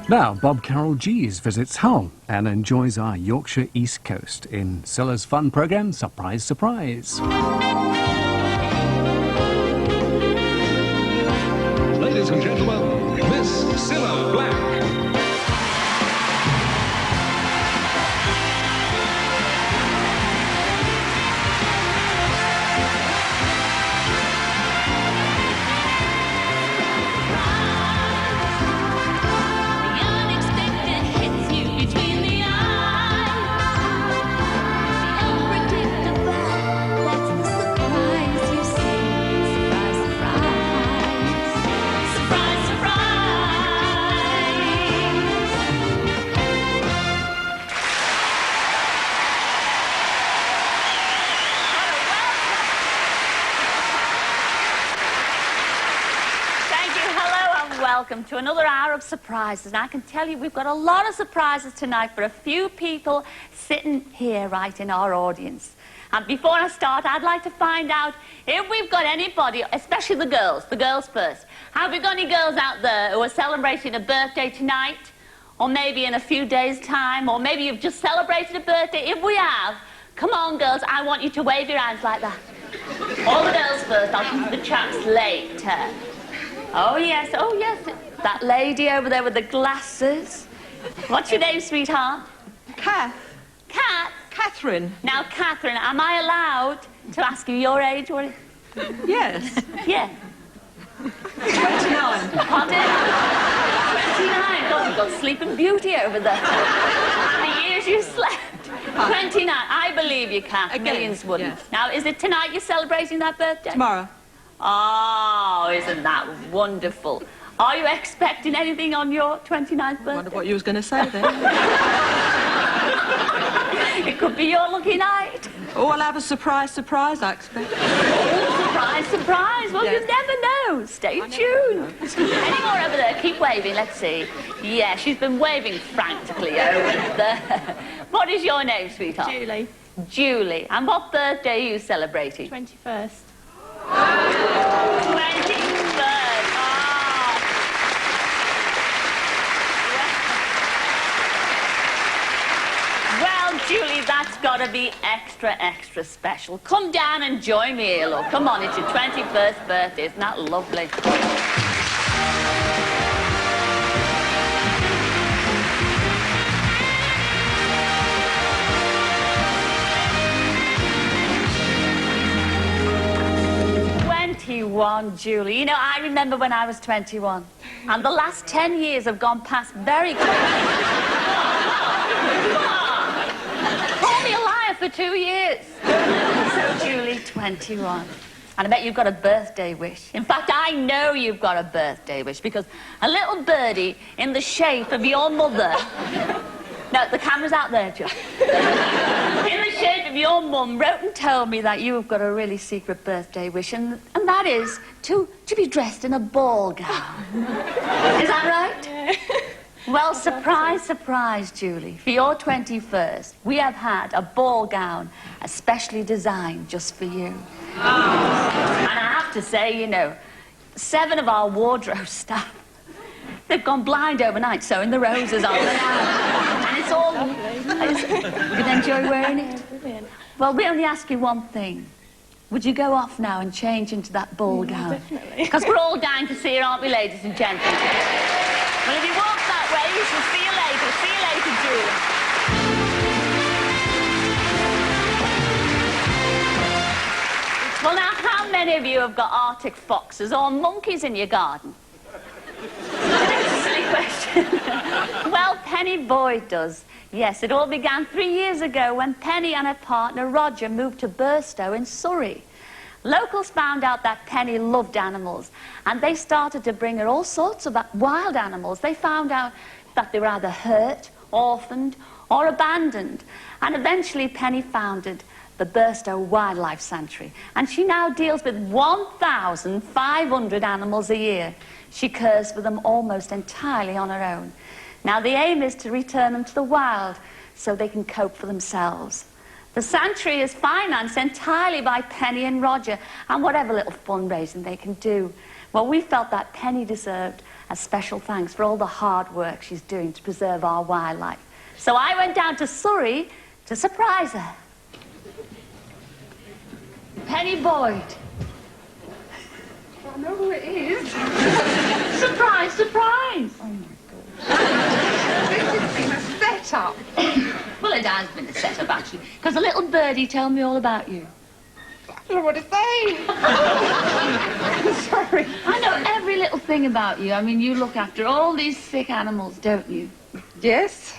Now, Bob Carroll Gees visits Hull and enjoys our Yorkshire East Coast in Cilla's fun programme, Surprise, Surprise. Ladies and gentlemen, Miss Cilla Black. Welcome to another hour of surprises, and I can tell you we've got a lot of surprises tonight for a few people sitting here right in our audience. And before I start, I'd like to find out if we've got anybody, especially the girls first. Have we got any girls out there who are celebrating a birthday tonight, or maybe in a few days' time, or maybe you've just celebrated a birthday? If we have, come on girls, I want you to wave your hands like that. All the girls first, I'll come to the chaps later. Oh, yes, that lady over there with the glasses. What's your name, sweetheart? Kath. Kat? Catherine. Now, Catherine, am I allowed to ask you your age? Or... Yes. Yeah. 29. Pardon? 29. God, you've got Sleeping Beauty over there. The years you slept. 29. I believe you, Kath. Millions wouldn't. Yes. Now, is it tonight you're celebrating that birthday? Tomorrow. Oh, isn't that wonderful? Are you expecting anything on your 29th birthday? I wonder what you was going to say then. It could be your lucky night. Oh, I'll have a surprise, I expect. Oh, surprise. Well, yes. You never know. Stay tuned. Any more over there? Keep waving. Let's see. Yeah, she's been waving frantically over there. What is your name, sweetheart? Julie. Julie. And what birthday are you celebrating? 21st. 21st. Oh. Well, Julie, that's got to be extra, extra special. Come down and join me here, look. Come on, it's your 21st birthday. Isn't that lovely? 21, Julie. You know, I remember when I was 21. And the last 10 years have gone past very quickly. Call me a liar for 2 years. So, Julie, 21. And I bet you've got a birthday wish. In fact, I know you've got a birthday wish because a little birdie in the shape of your mother... No, the camera's out there, Joe. In the shape of your mum wrote and told me that you've got a really secret birthday wish, and that is to be dressed in a ball gown. Is that right? Yeah. Well, surprise, surprise, Julie. For your 21st, we have had a ball gown especially designed just for you. Oh. And I have to say, you know, 7 of our wardrobe staff, they've gone blind overnight sewing the roses on. And it's all... You'd enjoy wearing it? Brilliant. Well, we only ask you one thing. Would you go off now and change into that ball gown? Definitely. Because we're all dying to see her, aren't we, ladies and gentlemen? Well, if you walk that way, you shall see you later. See you later, Julie. Well, now, how many of you have got Arctic foxes or monkeys in your garden? That's a silly question. Well, Penny Boyd does. Yes, it all began 3 years ago when Penny and her partner Roger moved to Burstow in Surrey. Locals found out that Penny loved animals, and they started to bring her all sorts of wild animals. They found out that they were either hurt, orphaned, or abandoned. And eventually Penny founded the Burstow Wildlife Sanctuary, and she now deals with 1,500 animals a year. She cares for them almost entirely on her own. Now, the aim is to return them to the wild so they can cope for themselves. The sanctuary is financed entirely by Penny and Roger and whatever little fundraising they can do. Well, we felt that Penny deserved a special thanks for all the hard work she's doing to preserve our wildlife. So I went down to Surrey to surprise her. Penny Boyd. I know who it is. Surprise, surprise. Oh my God. This has been a setup. Well, it has been a setup, actually, because a little birdie told me all about you. I don't know what to say. I'm sorry. I know every little thing about you. I mean, you look after all these sick animals, don't you? Yes.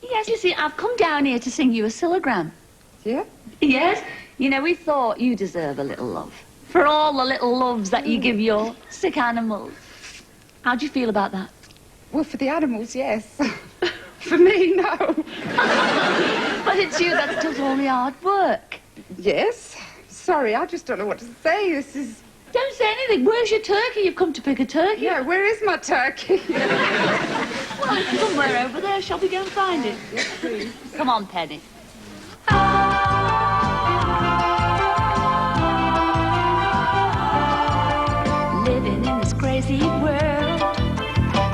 Yes, you see, I've come down here to sing you a Cillagram. Yeah? Yes? You know, we thought you deserve a little love. For all the little loves that you give your sick animals. How do you feel about that? Well, for the animals, yes. For me, no. But it's you that does all the hard work. Yes. Sorry, I just don't know what to say. This is... Don't say anything. Where's your turkey? You've come to pick a turkey. Yeah, where is my turkey? Well, it's somewhere over there. Shall we go and find it? Yes, please. Come on, Penny. Living in this crazy world,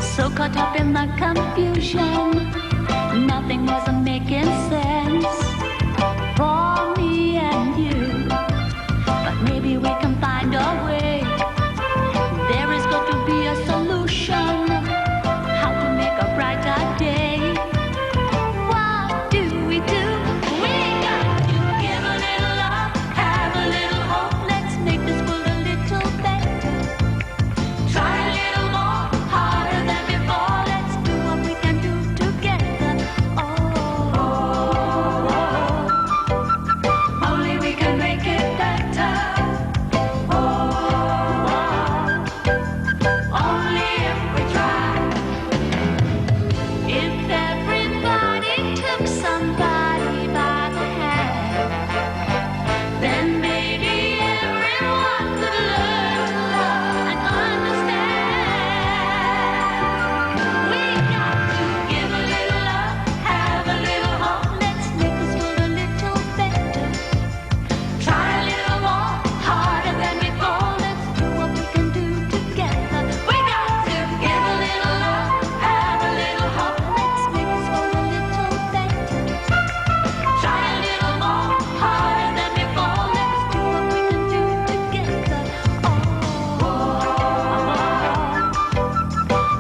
so caught up in the confusion, nothing wasn't making sense for me and you. But maybe we can find a way. There is got to be a solution, how to make a brighter day. What do? We got to give a little love, have a little hope. Let's make this world a little better. Try a little more, harder than before. Let's do what we can do together. Only we can make it better. Only if we try. If everybody took somebody by the hand, then maybe everyone could learn to love and understand. We got to give a little love, have a little hope. Let's make this world a little better. Try a little more, harder than before. Let's do what we can do together. We got to give a little love, have a little hope. Let's make this world a little better. Try a little more, harder than before. Let's do what we can do together.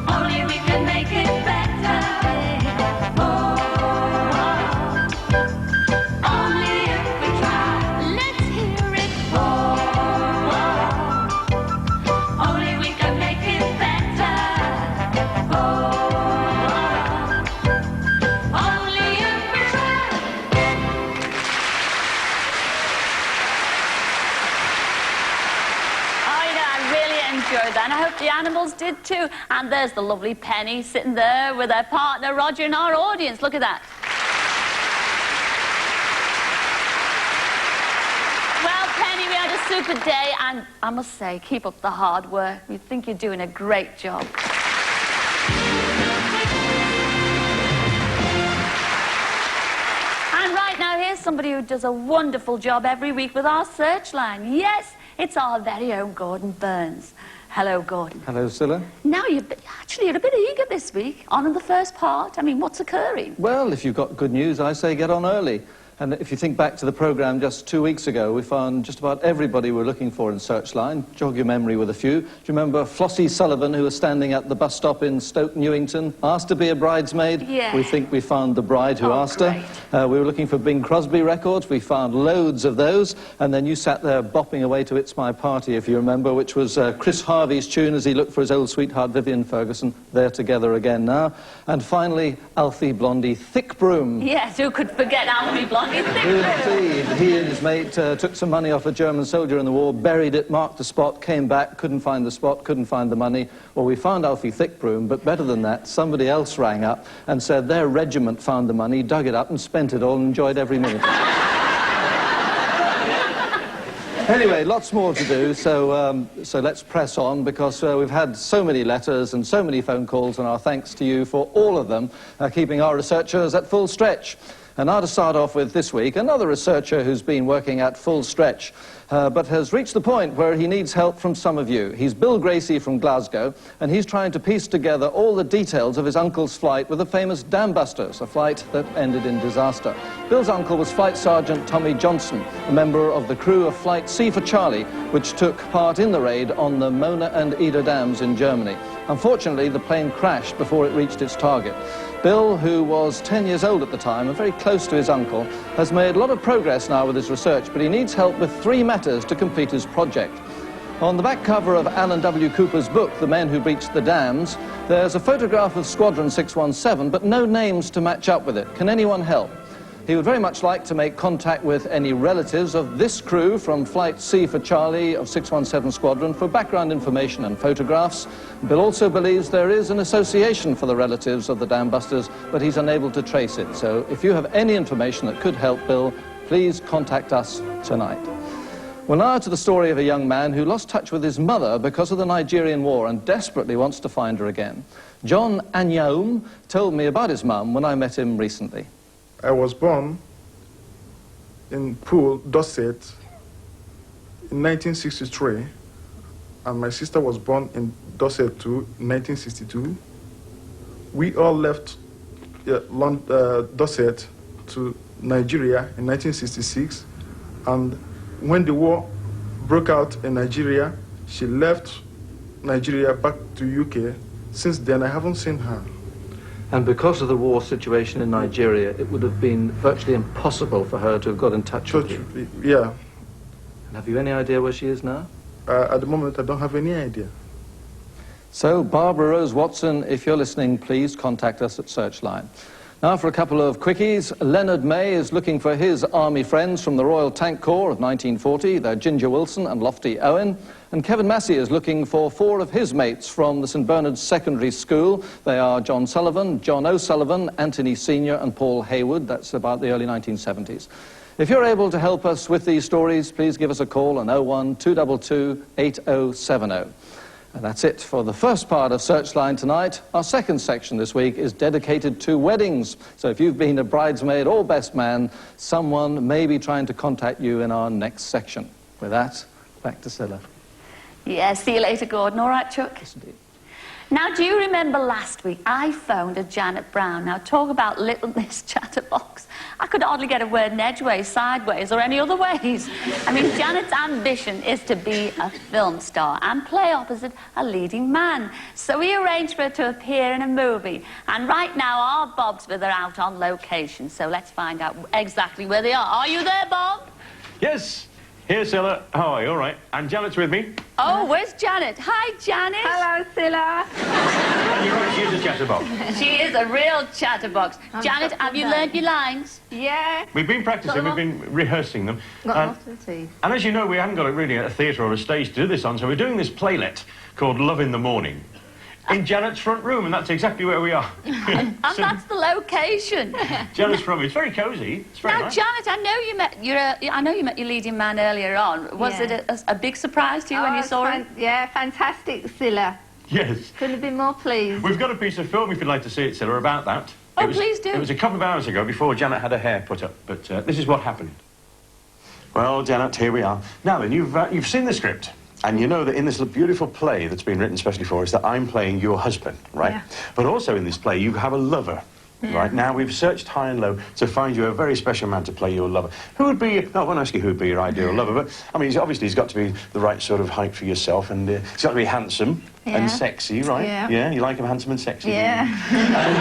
Only we can make it better. Only if we try. Let's hear it. Only we can make it better. Only if we try. Oh, you know, I really enjoyed that, and I hope the animals did too. And there's the lovely Penny sitting there with her partner Roger in our audience. Look at that. Well, Penny, we had a super day, and I must say, keep up the hard work. We think you're doing a great job. And right now, here's somebody who does a wonderful job every week with our search line. Yes, it's our very own Gordon Burns. Hello, Gordon. Hello, Cilla. Now, you're a bit eager this week, on in the first part. I mean, what's occurring? Well, if you've got good news, I say get on early. And if you think back to the programme just 2 weeks ago, we found just about everybody we're looking for in Searchline. Jog your memory with a few. Do you remember Flossie Sullivan, who was standing at the bus stop in Stoke Newington, asked to be a bridesmaid? Yeah. We think we found the bride who asked great. her. We were looking for Bing Crosby records. We found loads of those. And then you sat there bopping away to It's My Party, if you remember, which was Chris Harvey's tune as he looked for his old sweetheart Vivian Ferguson. They're together again now. And finally, Alfie Blondie Thick Broom. Yes, who could forget Alfie Blondie? Indeed. He and his mate took some money off a German soldier in the war, buried it, marked the spot, came back, couldn't find the spot, couldn't find the money. Well, we found Alfie Thickbroom, but better than that, somebody else rang up and said their regiment found the money, dug it up and spent it all and enjoyed every minute. Anyway, lots more to do, so let's press on, because we've had so many letters and so many phone calls, and our thanks to you for all of them, keeping our researchers at full stretch. And now to start off with this week, another researcher who's been working at full stretch, but has reached the point where he needs help from some of you. He's Bill Gracie from Glasgow, and he's trying to piece together all the details of his uncle's flight with the famous Dam Busters, a flight that ended in disaster. Bill's uncle was Flight Sergeant Tommy Johnson, a member of the crew of Flight C for Charlie, which took part in the raid on the Mona and Ida dams in Germany. Unfortunately, the plane crashed before it reached its target. Bill, who was 10 years old at the time and very close to his uncle, has made a lot of progress now with his research, but he needs help with 3 matters to complete his project. On the back cover of Alan W. Cooper's book, The Men Who Breached the Dams, there's a photograph of Squadron 617, but no names to match up with it. Can anyone help? He would very much like to make contact with any relatives of this crew from Flight C for Charlie of 617 Squadron for background information and photographs. Bill also believes there is an association for the relatives of the Dam Busters, but he's unable to trace it. So if you have any information that could help Bill, please contact us tonight. Well, now to the story of a young man who lost touch with his mother because of the Nigerian war and desperately wants to find her again. John Anyom told me about his mum when I met him recently. I was born in Poole, Dorset, in 1963, and my sister was born in Dorset too, in 1962. We all left Dorset to Nigeria in 1966, and when the war broke out in Nigeria, she left Nigeria back to UK. Since then, I haven't seen her. And because of the war situation in Nigeria, it would have been virtually impossible for her to have got in touch with you. Yeah. And have you any idea where she is now? At the moment, I don't have any idea. So, Barbara Rose Watson, if you're listening, please contact us at Searchline. Now for a couple of quickies. Leonard May is looking for his army friends from the Royal Tank Corps of 1940. They're Ginger Wilson and Lofty Owen. And Kevin Massey is looking for 4 of his mates from the St Bernard's Secondary School. They are John Sullivan, John O'Sullivan, Anthony Senior and Paul Haywood. That's about the early 1970s. If you're able to help us with these stories, please give us a call on 01 222 8070. And that's it for the first part of Searchline tonight. Our second section this week is dedicated to weddings. So if you've been a bridesmaid or best man, someone may be trying to contact you in our next section. With that, back to Cilla. Yeah, see you later, Gordon. All right, Chuck? Yes, indeed. Now, do you remember last week I phoned a Janet Brown? Now, talk about Little Miss Chatterbox. I could hardly get a word in edgeways, sideways, or any other ways. I mean, Janet's ambition is to be a film star and play opposite a leading man. So we arranged for her to appear in a movie. And right now, our Bob's with her out on location. So let's find out exactly where they are. Are you there, Bob? Yes. Here, Cilla. How are you? All right. And Janet's with me. Oh, where's Janet? Hi, Janet. Hello, Cilla. You're right, she's a chatterbox. She is a real chatterbox. Janet, have you learnt your lines? Yeah. We've been practicing, we've been rehearsing them. Got lots of teeth. And as you know, we haven't got really a theatre or a stage to do this on, so we're doing this playlet called Love in the Morning in Janet's front room, and that's exactly where we are. And that's the location. Janet's front room. It's very cosy. It's very Now, nice. Janet, I know you met your leading man earlier on. Was Yeah. it a big surprise to you when you saw him? Yeah, fantastic, Cilla. Yes. Couldn't have been more pleased. We've got a piece of film, if you'd like to see it, Cilla, about that. Oh, please do. It was a couple of hours ago, before Janet had her hair put up, but this is what happened. Well, Janet, here we are. Now then, you've seen the script. And you know that in this beautiful play that's been written especially for us, that I'm playing your husband, right? Yeah. But also in this play, you have a lover, right? Now, we've searched high and low to find you a very special man to play your lover. Who would be, I won't ask you who would be your ideal lover, but, I mean, obviously he's got to be the right sort of height for yourself, and he's got to be handsome and sexy, right? Yeah. Yeah, you like him handsome and sexy? Yeah. Do you like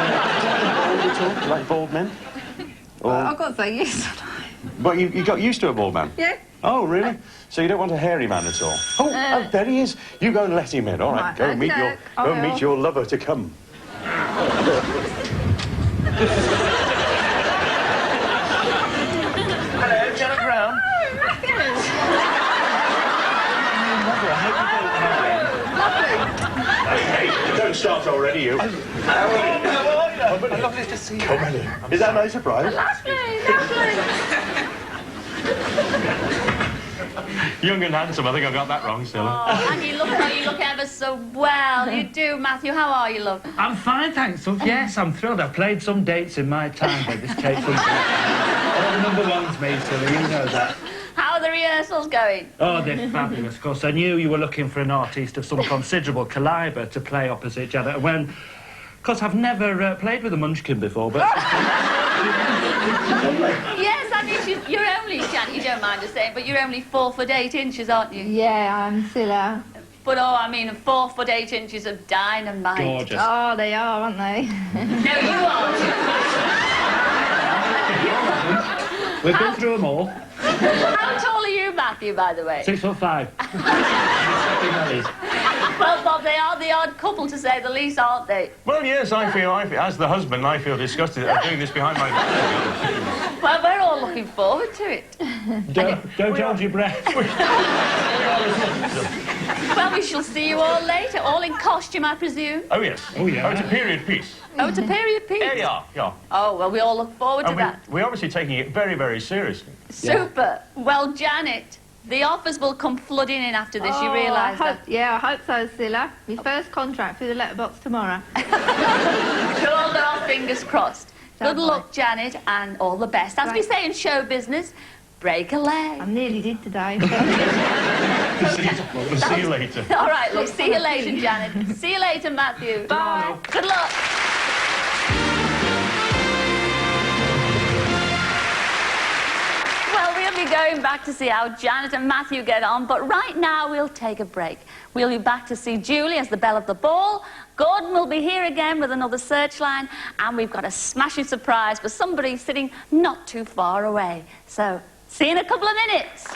bald at all? You like bald men? Or... I've got to say yes. But you got used to a bald man? Yeah. Oh, really? So you don't want a hairy man at all? Oh, there he is. You go and let him in. All right, Right, go meet okay. meet your lover to come. Hello, Janet Brown. Hey, don't start already, you. How are you? Lovely to see you. Come on in. Is that a nice surprise? Lovely, lovely. Young and handsome. I think I got that wrong, Cilla. Oh, and you look ever so well. You do, Matthew. How are you, love? I'm fine, thanks, love. Yes, I'm thrilled. I've played some dates in my time, but this takes some... All number ones, me, Cilla, you know that. How are the rehearsals going? Oh, they're fabulous. Of course, I knew you were looking for an artiste of some considerable calibre to play opposite Janet. When... Of course, I've never played with a munchkin before, but... Yes, I mean, you're only, Janet, you don't mind us saying, but you're only 4 foot 8 inches, aren't you? Yeah, I'm Cilla. But, oh, I mean, 4 foot 8 inches of dynamite. Gorgeous. Oh, they are, aren't they? No, you aren't. We've been through them all. How tall are you, Matthew, by the way? 6'5". Well, Bob, they are the odd couple, to say the least, aren't they? Well, yes, I feel, as the husband, I feel disgusted at doing this behind my back. Well, we're all looking forward to it. Don't hold your breath. Well, we shall see you all later, all in costume, I presume. Oh, yes. Oh, yeah. Oh, it's a period piece. Oh, it's a period piece. Yeah. Oh, well, we all look forward to And that. we're obviously taking it very, very seriously. Super. Well, Janet, the offers will come flooding in after this, you realise that? Yeah, I hope so, Cilla. My first contract through the letterbox tomorrow. Hold our fingers crossed. Good luck, Janet, and all the best. As we Right. say in show business, break a leg. I nearly did today. We'll see you later. All right, look, see you later, Janet. See you later, Matthew. Bye. Good luck. Well, we'll be going back to see how Janet and Matthew get on, but right now we'll take a break. We'll be back to see Julie as the belle of the ball. Gordon will be here again with another searchline, and we've got a smashing surprise for somebody sitting not too far away. So, see you in a couple of minutes.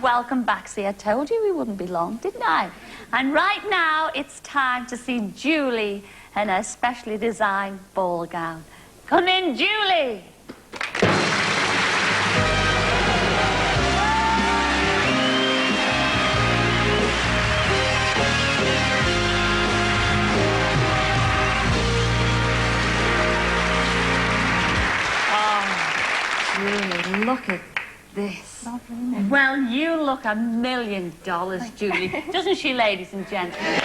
Welcome back. See, I told you we wouldn't be long, didn't I? And right now, it's time to see Julie in her specially designed ball gown. Come in, Julie! Oh, Julie, look at this. Well, you look $1 million, Julie. Doesn't she, ladies and gentlemen?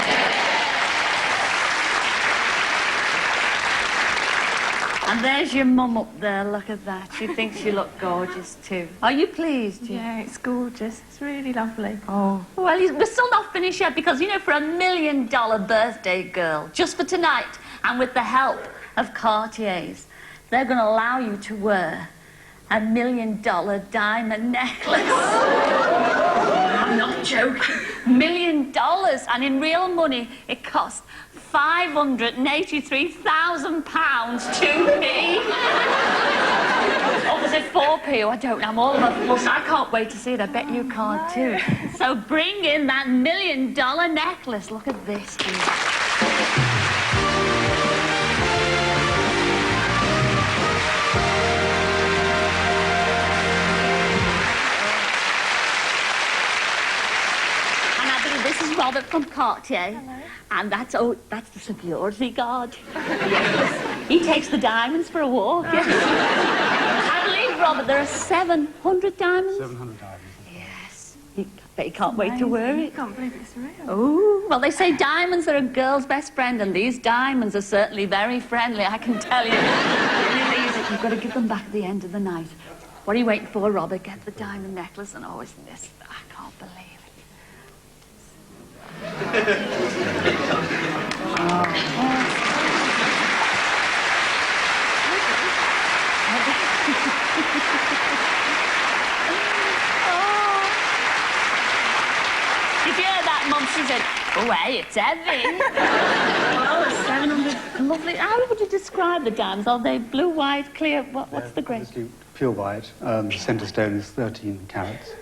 And there's your mum up there, look at that. She thinks you look gorgeous too. Are you pleased? Yeah, it's gorgeous. It's really lovely. Oh. Well, we're still not finished yet because, you know, for $1 million birthday girl, just for tonight, and with the help of Cartiers, they're going to allow you to wear $1 million diamond necklace. I'm not joking. $1 million. And in real money, it cost £583,000 to me. Or was it 4p? I don't know. I'm all of a fuss. I can't wait to see it. I bet you can't too. So bring in that $1 million necklace. Look at this, dude. This is Robert from Cartier. Hello. And that's the security guard. Yes. He takes the diamonds for a walk. Yes. I believe, Robert, there are 700 diamonds. 700 diamonds. Yes. I bet you can't wait to wear it. I can't believe it's real. Oh, well, they say diamonds are a girl's best friend, and these diamonds are certainly very friendly, I can tell you. You've got to give them back at the end of the night. What are you waiting for, Robert? Get the diamond necklace and always this. I can't believe it. Did you hear that, Mum? She said, oh, hey, it's heavy. Oh, 700. Lovely. How would you describe the diamonds? Are they blue, white, clear? What's the grade? Pure white. The centre stone is 13 carats.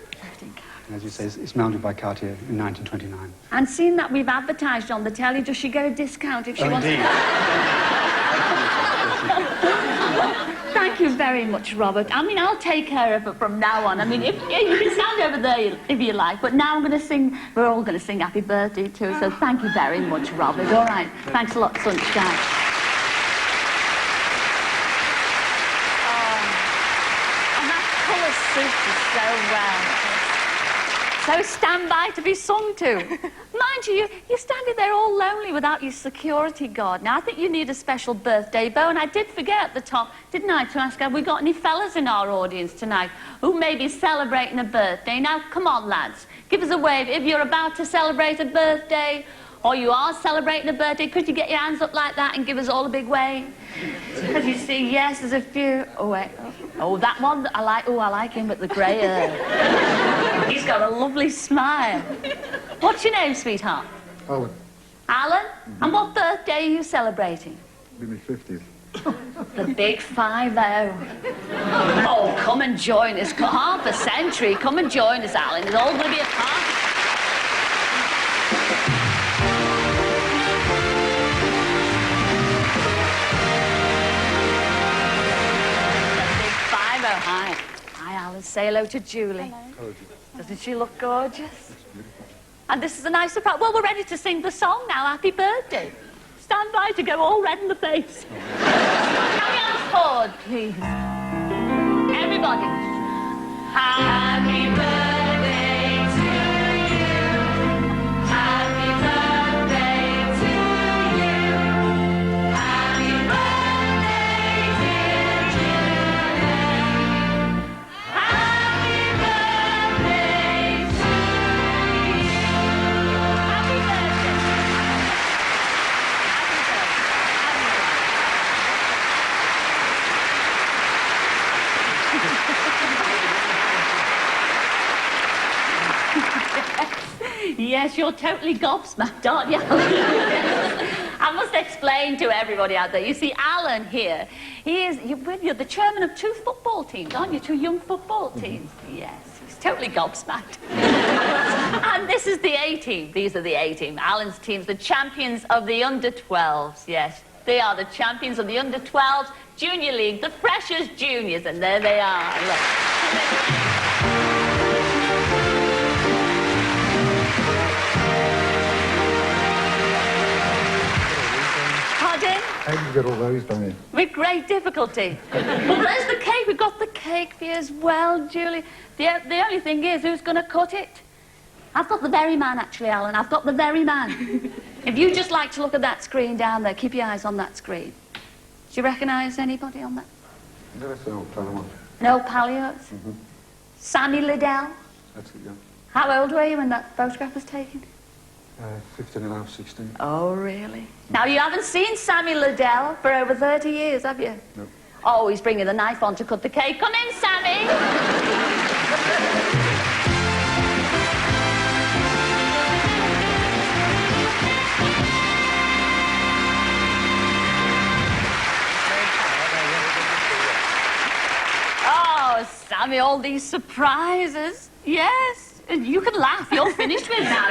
And as you say, it's mounted by Cartier in 1929. And seeing that we've advertised on the telly, does she get a discount if she wants indeed. to? Thank Thank you very much, Robert. I mean, I'll take care of it from now on. I mean, you can stand over there if you like, but now I'm going to sing, we're all going to sing happy birthday too, so thank you very much, Robert. All right. Thanks a lot, Sunshine. And that colour suits you so well. So stand by to be sung to. Mind you, you're standing there all lonely without your security guard. Now, I think you need a special birthday bow, and I did forget at the top, didn't I, to ask, have we got any fellas in our audience tonight who may be celebrating a birthday? Now, come on, lads, give us a wave. If you're about to celebrate a birthday, or you are celebrating a birthday, could you get your hands up like that and give us all a big wave? Because you see, yes, there's a few. Oh, wait. Oh, that one, I like him with the grey hair. He's got a lovely smile. What's your name, sweetheart? Alan. Alan? And what birthday are you celebrating? Be my 50th. The big 50. Oh, come and join us. Half a century. Come and join us, Alan. It's all going to be a party. Hi. Hi, Alan. Say hello to Julie. Hello. Doesn't she look gorgeous? And this is a nice surprise. Well, we're ready to sing the song now. Happy birthday. Stand by to go all red in the face. Can we have a chord, please? Everybody. Happy birthday to you. Happy birthday to you. Happy birthday, dear Julie. Happy birthday to you. Happy birthday. Yes, you're totally gobsmacked, aren't you? I must explain to everybody out there. You see, Alan here, you're the chairman of 2 football teams, aren't you? 2 young football teams. Yes, he's totally gobsmacked. And this is the A team. These are the A team. Alan's team's the champions of the under-12s. Yes, they are the champions of the under-12s junior league, the freshers juniors, and there they are. Look. Pardon? How did you get all those done here? With great difficulty. Well, there's the cake. We've got the cake for you as well, Julie. The only thing is, who's going to cut it? I've got the very man, actually, Alan. I've got the very man. If you just like to look at that screen down there, keep your eyes on that screen. Do you recognise anybody on that? No Pallios? Mm-hmm. Sammy Liddell? That's it, yeah. How old were you when that photograph was taken? 15 and a half, 16. Oh, really? Now, you haven't seen Sammy Liddell for over 30 years, have you? No. Oh, he's bringing the knife on to cut the cake. Come in, Sammy! Oh, Sammy, all these surprises. Yes. You can laugh. You're finished with now.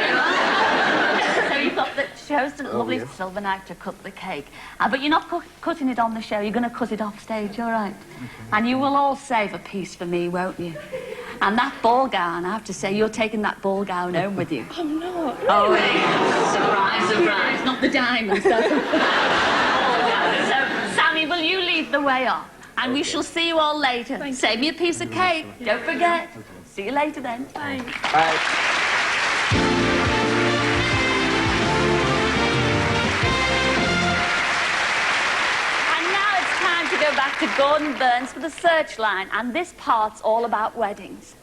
So you've got the shows the lovely silver knife to cut the cake. But you're not cutting it on the show. You're going to cut it off stage, all right? Okay. And you will all save a piece for me, won't you? And that ball gown, I have to say, you're taking that ball gown home with you. I'm not. Oh, it is. Surprise, surprise. Not the diamonds, though. So, Sammy, will you lead the way off? And we shall see you all later. Save me a piece of cake. Don't forget. See you later then. Thanks. Bye. And now it's time to go back to Gordon Burns for the Searchline. And this part's all about weddings.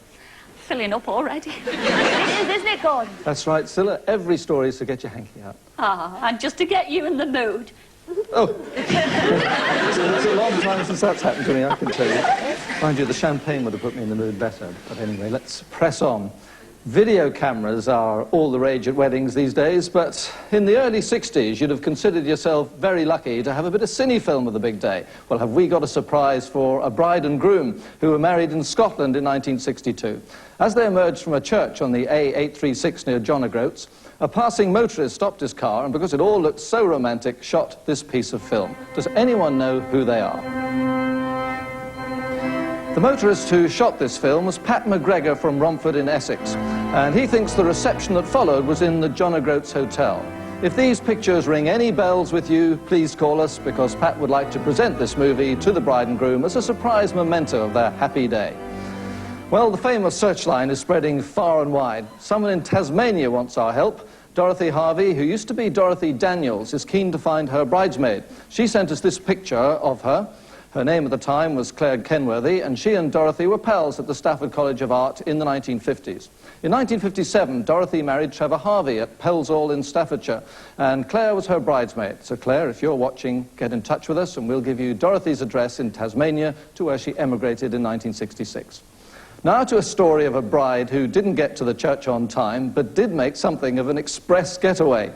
Filling up already. It is, isn't it, Gordon? That's right, Cilla. Every story is to get your hanky out. Ah, and just to get you in the mood. Oh, it's a long time since that's happened to me, I can tell you. Mind you, the champagne would have put me in the mood better. But anyway, let's press on. Video cameras are all the rage at weddings these days, but in the early 60s, you'd have considered yourself very lucky to have a bit of cine film with the big day. Well, have we got a surprise for a bride and groom who were married in Scotland in 1962. As they emerged from a church on the A836 near John O'Groats, a passing motorist stopped his car and, because it all looked so romantic, shot this piece of film. Does anyone know who they are? The motorist who shot this film was Pat McGregor from Romford in Essex, and he thinks the reception that followed was in the John O'Groats Hotel. If these pictures ring any bells with you, please call us, because Pat would like to present this movie to the bride and groom as a surprise memento of their happy day. Well, the fame of Searchline is spreading far and wide. Someone in Tasmania wants our help. Dorothy Harvey, who used to be Dorothy Daniels, is keen to find her bridesmaid. She sent us this picture of her. Her name at the time was Claire Kenworthy, and she and Dorothy were pals at the Stafford College of Art in the 1950s. In 1957, Dorothy married Trevor Harvey at Pellsall in Staffordshire, and Claire was her bridesmaid. So Claire, if you're watching, get in touch with us and we'll give you Dorothy's address in Tasmania to where she emigrated in 1966. Now to a story of a bride who didn't get to the church on time, but did make something of an express getaway.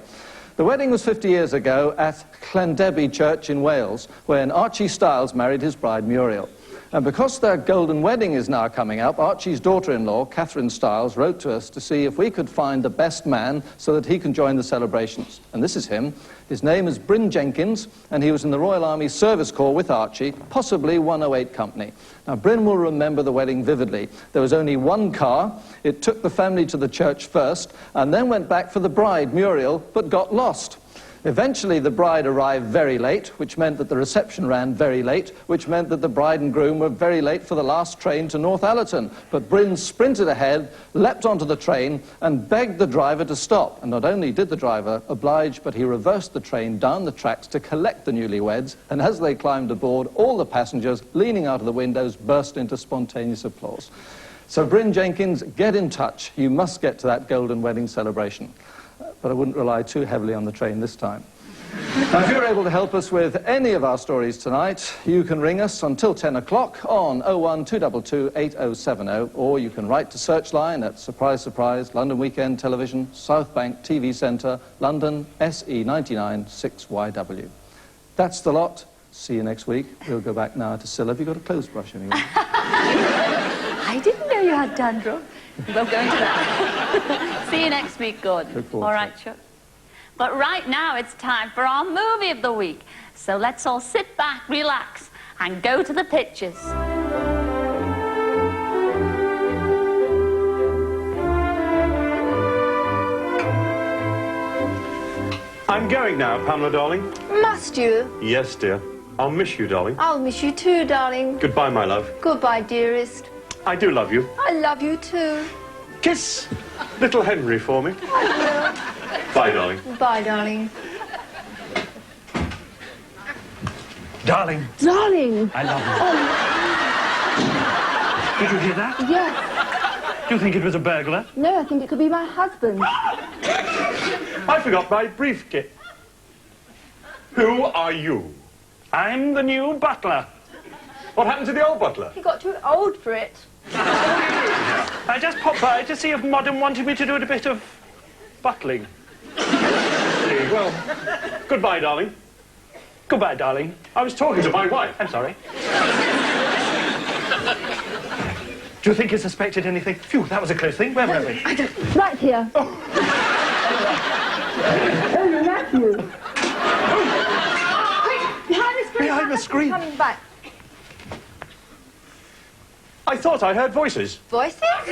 The wedding was 50 years ago at Llandebie Church in Wales, when Archie Styles married his bride Muriel. And because their golden wedding is now coming up, Archie's daughter-in-law, Catherine Styles, wrote to us to see if we could find the best man so that he can join the celebrations. And this is him. His name is Bryn Jenkins, and he was in the Royal Army Service Corps with Archie, possibly 108 Company. Now, Bryn will remember the wedding vividly. There was only one car. It took the family to the church first, and then went back for the bride, Muriel, but got lost. Eventually, the bride arrived very late, which meant that the reception ran very late, which meant that the bride and groom were very late for the last train to North Allerton. But Bryn sprinted ahead, leapt onto the train, and begged the driver to stop. And not only did the driver oblige, but he reversed the train down the tracks to collect the newlyweds. And as they climbed aboard, all the passengers, leaning out of the windows, burst into spontaneous applause. So, Bryn Jenkins, get in touch. You must get to that golden wedding celebration. But I wouldn't rely too heavily on the train this time. Now, if you're able to help us with any of our stories tonight, you can ring us until 10 o'clock on 01222 8070, or you can write to Searchline at Surprise Surprise, London Weekend Television, South Bank TV Centre, London, SE 99 6YW. That's the lot. See you next week. We'll go back now to Cilla. Have you got a clothes brush anyway? I didn't know you had dandruff. We'll go into that. See you next week, Gordon. All right, Chuck. But right now it's time for our movie of the week. So let's all sit back, relax, and go to the pictures. I'm going now, Pamela, darling. Must you? Yes, dear. I'll miss you, darling. I'll miss you too, darling. Goodbye, my love. Goodbye, dearest. I do love you. I love you too. Kiss little Henry for me. I Bye, darling. will. Bye, darling. Darling, Darling! I love you. Did you hear that? Yes. Do you think it was a burglar? No, I think it could be my husband. I forgot my briefcase. Who are you? I'm the new butler. What happened to the old butler? He got too old for it. I just popped by to see if Modern wanted me to do a bit of butling. Well, goodbye, darling. Goodbye, darling. I was talking to my wife. I'm sorry. Do you think he suspected anything? Phew, that was a close thing. Where were we? I don't... Right here. Oh, Matthew. Behind the screen. Behind the screen. Coming back. I thought I heard voices. Voices? What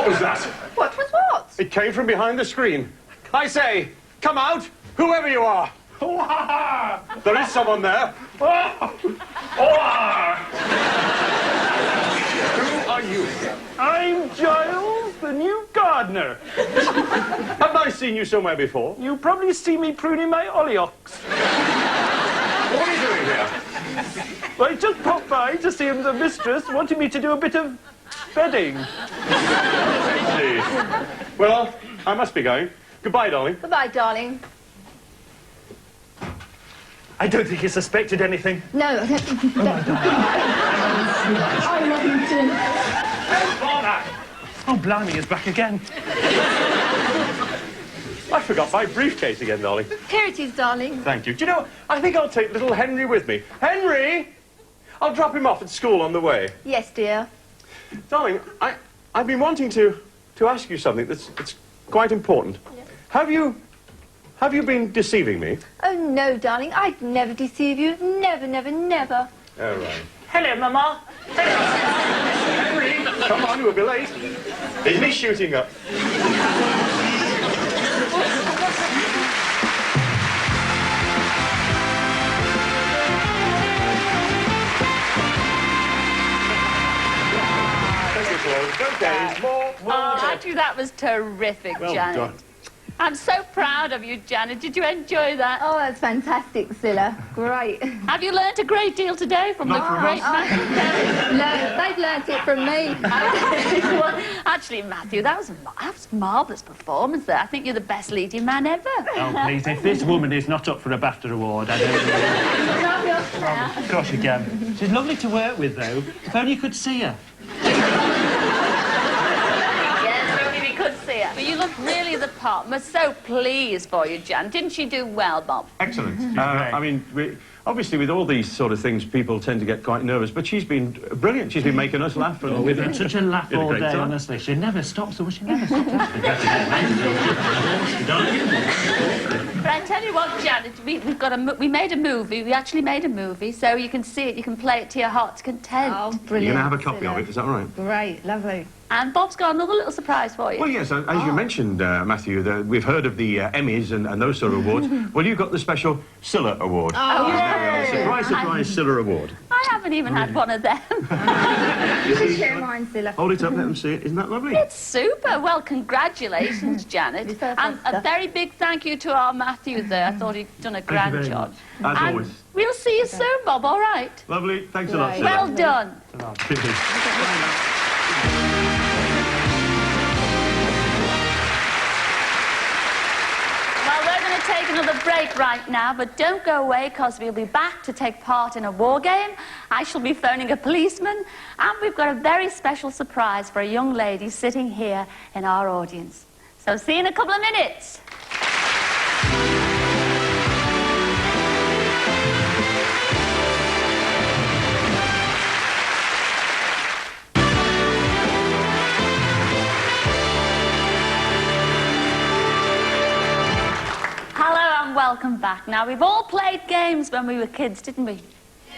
was that? What was what? It came from behind the screen. I say, come out, whoever you are. There is someone there. Who are you? I'm Giles, the new gardener. Have I seen you somewhere before? You probably see me pruning my hollyoaks. What are you doing here? I just popped by to see if the mistress wanted me to do a bit of bedding. Indeed. Well, I must be going. Goodbye, darling. Goodbye, darling. I don't think he suspected anything. No, I don't think he does. I love you too. Oh, blimey, he's back again. I forgot my briefcase again, darling. Here it is, darling. Thank you. Do you know, I think I'll take little Henry with me. Henry! I'll drop him off at school on the way. Yes, dear. Darling, I've been wanting to ask you something that's quite important. Yes. Have you been deceiving me? Oh, no, darling. I'd never deceive you. Never, never, never. Oh, right. Hello, Mama. Come on, we'll be late. Isn't he shooting up? Okay, more. Actually, that was terrific, Well Janet. done. I'm so proud of you, Janet. Did you enjoy that? Oh, that's fantastic, Cilla. Great. Have you learnt a great deal today from the great Matthew Perry? They've learnt it from me. Well, actually, Matthew, that was a marvellous performance there. I think you're the best leading man ever. Oh, please, if this woman is not up for a BAFTA award, I don't know. Of course you can. She's lovely to work with, though. If only you could see her. Yes, only we could see her. But you look really the part. We're so pleased for you, Jan. Didn't she do well, Bob? Excellent. I mean, obviously, with all these sort of things, people tend to get quite nervous, but she's been brilliant. She's been making us laugh. And We've had such a laugh all day, honestly. She never stops, she never stops. But I tell you what, Janet, we made a movie. We actually made a movie, so you can see it. You can play it to your heart's content. Oh, You're brilliant. going to have a copy of it, is that all right? Great, lovely. And Bob's got another little surprise for you. Well, yes, as you mentioned, Matthew, we've heard of the Emmys and those sort of awards. Well, you've got the special Cilla Award. Oh, yeah. Surprise, surprise, Cilla Award. I haven't even had one of them. You can share mine, Cilla. Hold it up, let them see it. Isn't that lovely? It's super. Well, congratulations, Janet. And a very big thank you to our Matthew there. I thought he'd done a grand very job. much. As always. We'll see you soon, Bob, all right? Lovely. Thanks a lot, Cilla. Well done. Well, we're going to take another break right now, but don't go away because we'll be back to take part in a war game. I shall be phoning a policeman, and we've got a very special surprise for a young lady sitting here in our audience. So see you in a couple of minutes. Welcome back. Now, we've all played games when we were kids, didn't we?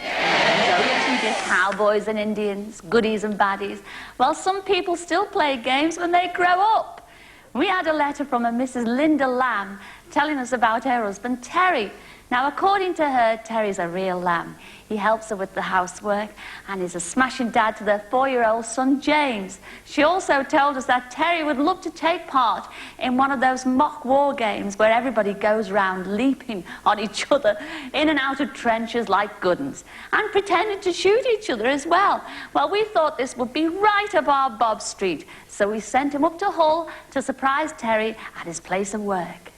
Yes, we did. Cowboys and Indians, goodies and baddies. Well, some people still play games when they grow up. We had a letter from a Mrs. Linda Lamb telling us about her husband, Terry. Now, according to her, Terry's a real lamb. He helps her with the housework and is a smashing dad to their 4-year-old son, James. She also told us that Terry would love to take part in one of those mock war games where everybody goes round leaping on each other in and out of trenches like good uns and pretending to shoot each other as well. Well, we thought this would be right up our Bob Street, so we sent him up to Hull to surprise Terry at his place of work.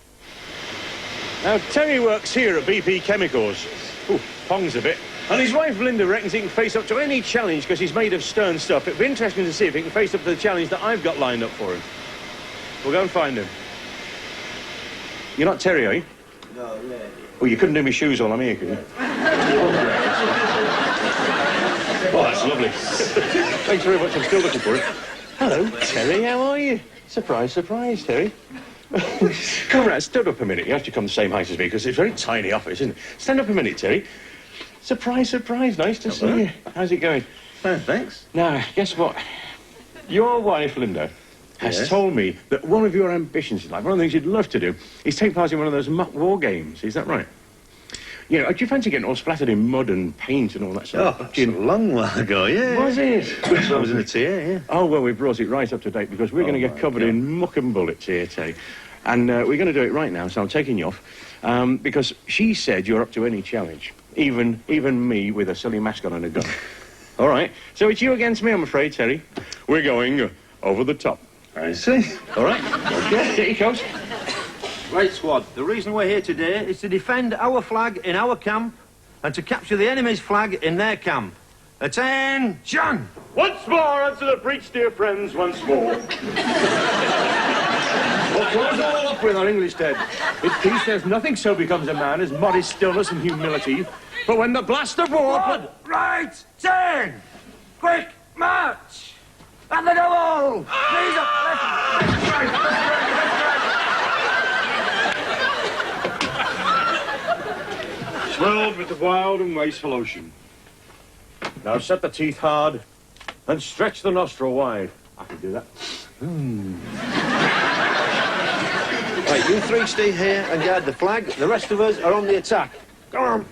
Now, Terry works here at BP Chemicals. Ooh, pongs a bit. And his wife, Linda, reckons he can face up to any challenge because he's made of stern stuff. It'd be interesting to see if he can face up to the challenge that I've got lined up for him. We'll go and find him. You're not Terry, are you? No, yeah. Well, you couldn't do my shoes while I'm here, could you? Oh, that's lovely. Thanks very much. I'm still looking for him. Hello, Terry. How are you? Surprise, surprise, Terry. Come round, stand up a minute. You have to come the same height as me because it's a very tiny office, isn't it? Stand up a minute, Terry. Surprise, surprise. Nice to see you. How's it going? Fine, thanks. Now, guess what? Your wife, Linda, has told me that one of your ambitions in life, one of the things you'd love to do, is take part in one of those mock war games. Is that right? You know, do you fancy getting all splattered in mud and paint and all that sort of stuff? Oh, a long while ago, yeah. Was it? I was in the tier, yeah. Oh, well, we brought it right up to date because we're going to get covered in muck and bullets here, Terry. And we're going to do it right now, so I'm taking you off. Because she said you're up to any challenge. Even me with a silly mascot and a gun. All right, so it's you against me, I'm afraid, Terry. We're going over the top. I see. All right, okay, here he goes. Right, squad, the reason we're here today is to defend our flag in our camp and to capture the enemy's flag in their camp. Attention! Once more, answer the breach, dear friends, once more. Well, close all up with our English, Ted. In peace, there's nothing so becomes a man as modest stillness and humility. But when the blast of war... Squad, right, turn! Quick, march! And the double! Knees up, left, right, Swelled with the wild and wasteful ocean. Now set the teeth hard and stretch the nostril wide. I can do that. Right, you three stay here and guard the flag. The rest of us are on the attack. Come on.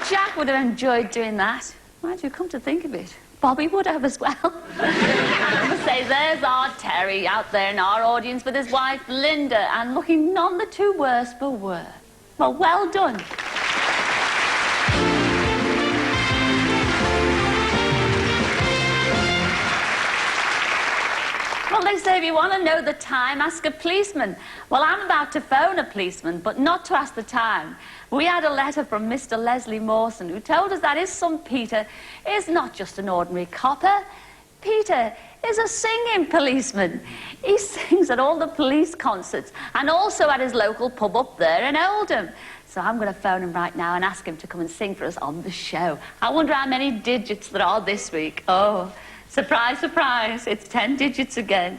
Jack would have enjoyed doing that. Mind you, come to think of it, Bobby would have as well. I must say, there's our Terry out there in our audience with his wife Linda, and looking none the too worse for wear. Well done. Well, they say if you want to know the time, ask a policeman. Well, I'm about to phone a policeman, but not to ask the time. We had a letter from Mr. Leslie Mawson, who told us that his son Peter is not just an ordinary copper. Peter is a singing policeman. He sings at all the police concerts and also at his local pub up there in Oldham. So I'm going to phone him right now and ask him to come and sing for us on the show. I wonder how many digits there are this week. Oh, surprise, surprise, it's 10 digits again.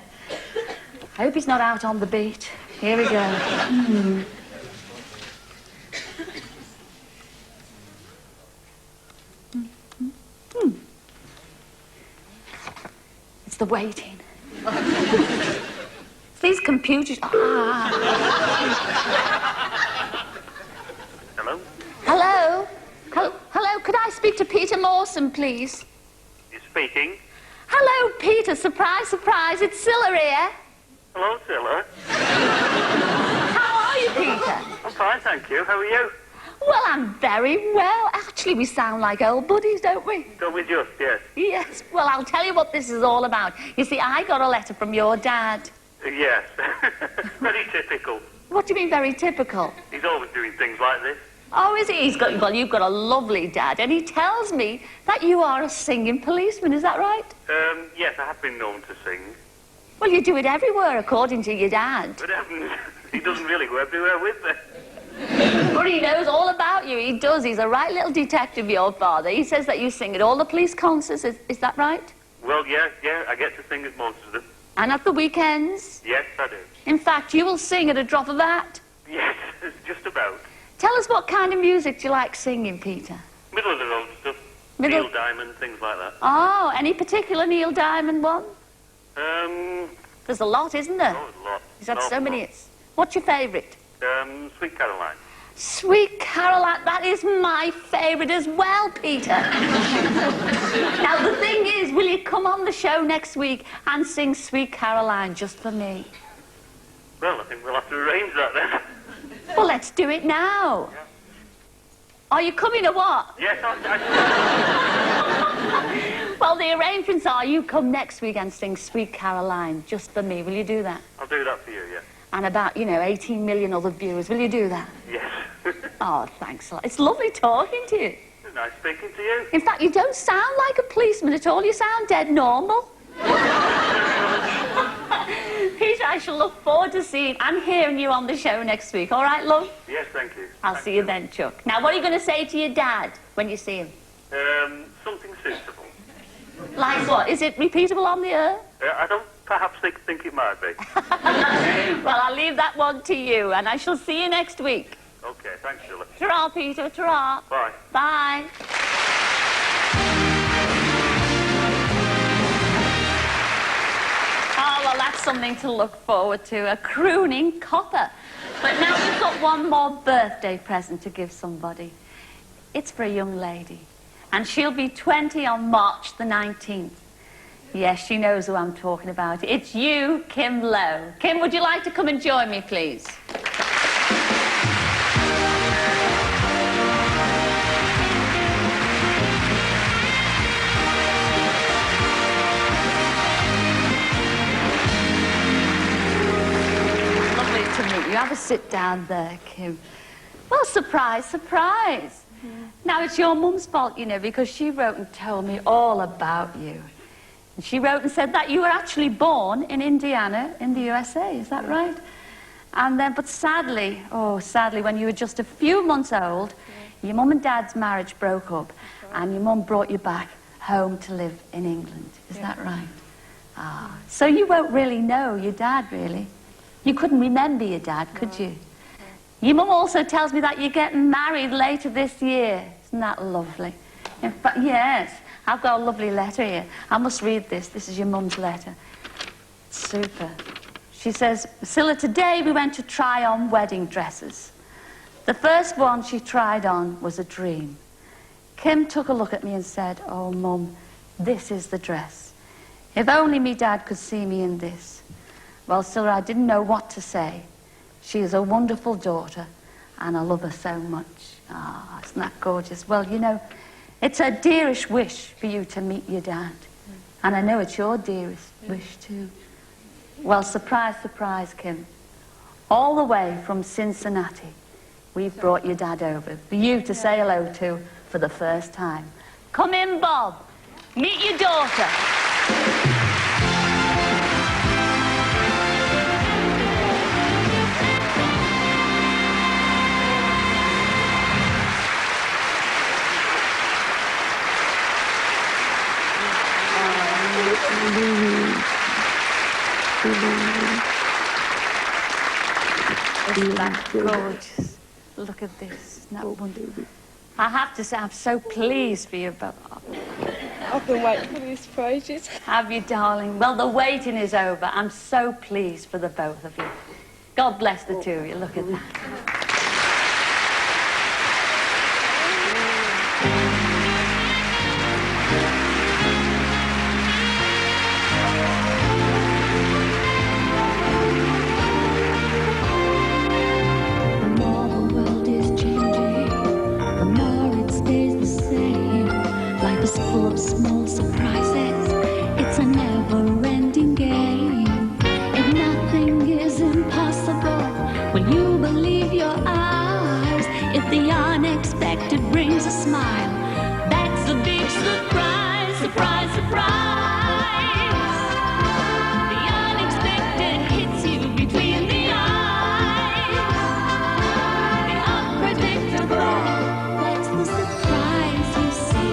I hope he's not out on the beat. Here we go. It's the waiting. It's these computers. Ah. Hello? Hello? Hello, could I speak to Peter Mawson, please? You're speaking. Hello, Peter. Surprise, surprise. It's Cilla here. Hello, Cilla. How are you, Peter? I'm fine, thank you. How are you? Well, I'm very well. Actually, we sound like old buddies, don't we? Don't we just, yes. Yes. Well, I'll tell you what this is all about. You see, I got a letter from your dad. Yes. Very typical. What do you mean, very typical? He's always doing things like this. Oh, is he? Well, you've got a lovely dad, and he tells me that you are a singing policeman. Is that right? Yes, I have been known to sing. Well, you do it everywhere, according to your dad. But he doesn't really go everywhere with me. But he knows all about you. He does. He's a right little detective, your father. He says that you sing at all the police concerts. Is that right? Well, yeah, I get to sing at most of them. And at the weekends? Yes, I do. In fact, you will sing at a drop of a hat. Yes, just about. Tell us what kind of music do you like singing, Peter? Middle of the road stuff. Neil Diamond, things like that. Oh, any particular Neil Diamond one? There's a lot, isn't there? Oh, a lot. He's had so many hits. What's your favourite? Sweet Caroline. Sweet Caroline, that is my favourite as well, Peter. Now, the thing is, will you come on the show next week and sing Sweet Caroline just for me? Well, I think we'll have to arrange that then. Well, let's do it now. Yeah. Are you coming or what? Yes, I... Well, the arrangements are you come next week and sing Sweet Caroline just for me. Will you do that? I'll do that for you, yeah. and about, 18 million other viewers. Will you do that? Yes. Oh, thanks a lot. It's lovely talking to you. Nice speaking to you. In fact, you don't sound like a policeman at all. You sound dead normal. Peter, I shall look forward to seeing and hearing you on the show next week. All right, love? Yes, thank you. I'll see you then, Chuck. Now, what are you going to say to your dad when you see him? Something suitable. Like what? Is it repeatable on the air? I don't perhaps think it might be. Well, I'll leave that one to you, and I shall see you next week. Okay, thanks, Cilla. Ta-ra, Peter. Ta-ra. Bye. Bye. Oh, well, that's something to look forward to, a crooning copper. But now we've got one more birthday present to give somebody. It's for a young lady, and she'll be 20 on March the 19th. Yes, she knows who I'm talking about. It's you, Kim Lowe. Kim, would you like to come and join me, please? Lovely to meet you. Have a sit down there, Kim. Well, surprise, surprise. Now, it's your mum's fault, because she wrote and told me all about you. And she wrote and said that you were actually born in Indiana, in the USA. Is that right? And then, but sadly, when you were just a few months old, your mum and dad's marriage broke up, and your mum brought you back home to live in England. Is that right? Ah, so you won't really know your dad, really. You couldn't remember your dad, could you? Your mum also tells me that you're getting married later this year. Isn't that lovely? In fact, yes, I've got a lovely letter here. I must read this. This is your mum's letter. Super. She says, Cilla, today we went to try on wedding dresses. The first one she tried on was a dream. Kim took a look at me and said, oh, Mum, this is the dress. If only me dad could see me in this. Well, Cilla, I didn't know what to say. She is a wonderful daughter, and I love her so much. Ah, isn't that gorgeous? Well, it's a dearish wish for you to meet your dad. And I know it's your dearest wish, too. Well, surprise, surprise, Kim. All the way from Cincinnati, we've brought your dad over for you to say hello to for the first time. Come in, Bob. Meet your daughter. Isn't that gorgeous? Look at this. Isn't that wonderful? I have to say, I'm so pleased for you both. I've been waiting for this for ages. Have you, darling? Well, the waiting is over. I'm so pleased for the both of you. God bless the two of you. Look at that. Full of small surprises, it's a never-ending game. If nothing is impossible, will you believe your eyes? If the unexpected brings a smile, that's a big surprise, surprise, surprise. The unexpected hits you between the eyes. The unpredictable, that's the surprise you see.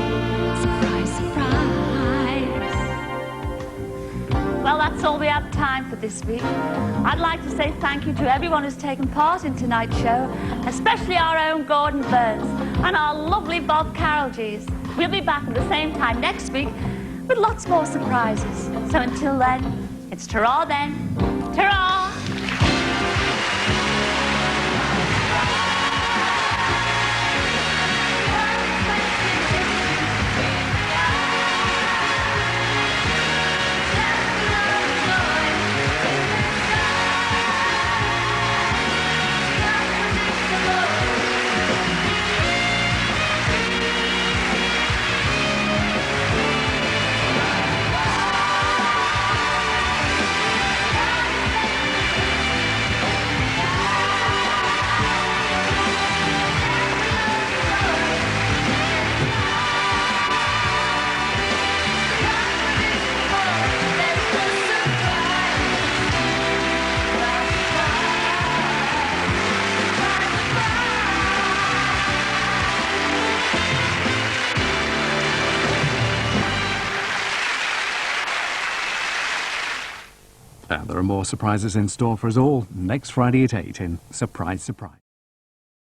Well, that's all we have time for this week. I'd like to say thank you to everyone who's taken part in tonight's show, especially our own Gordon Burns and our lovely Bob Carroll-G's. We'll be back at the same time next week with lots more surprises. So until then, it's ta-ra then. Ta-ra! There are more surprises in store for us all next Friday at 8 in Surprise, Surprise.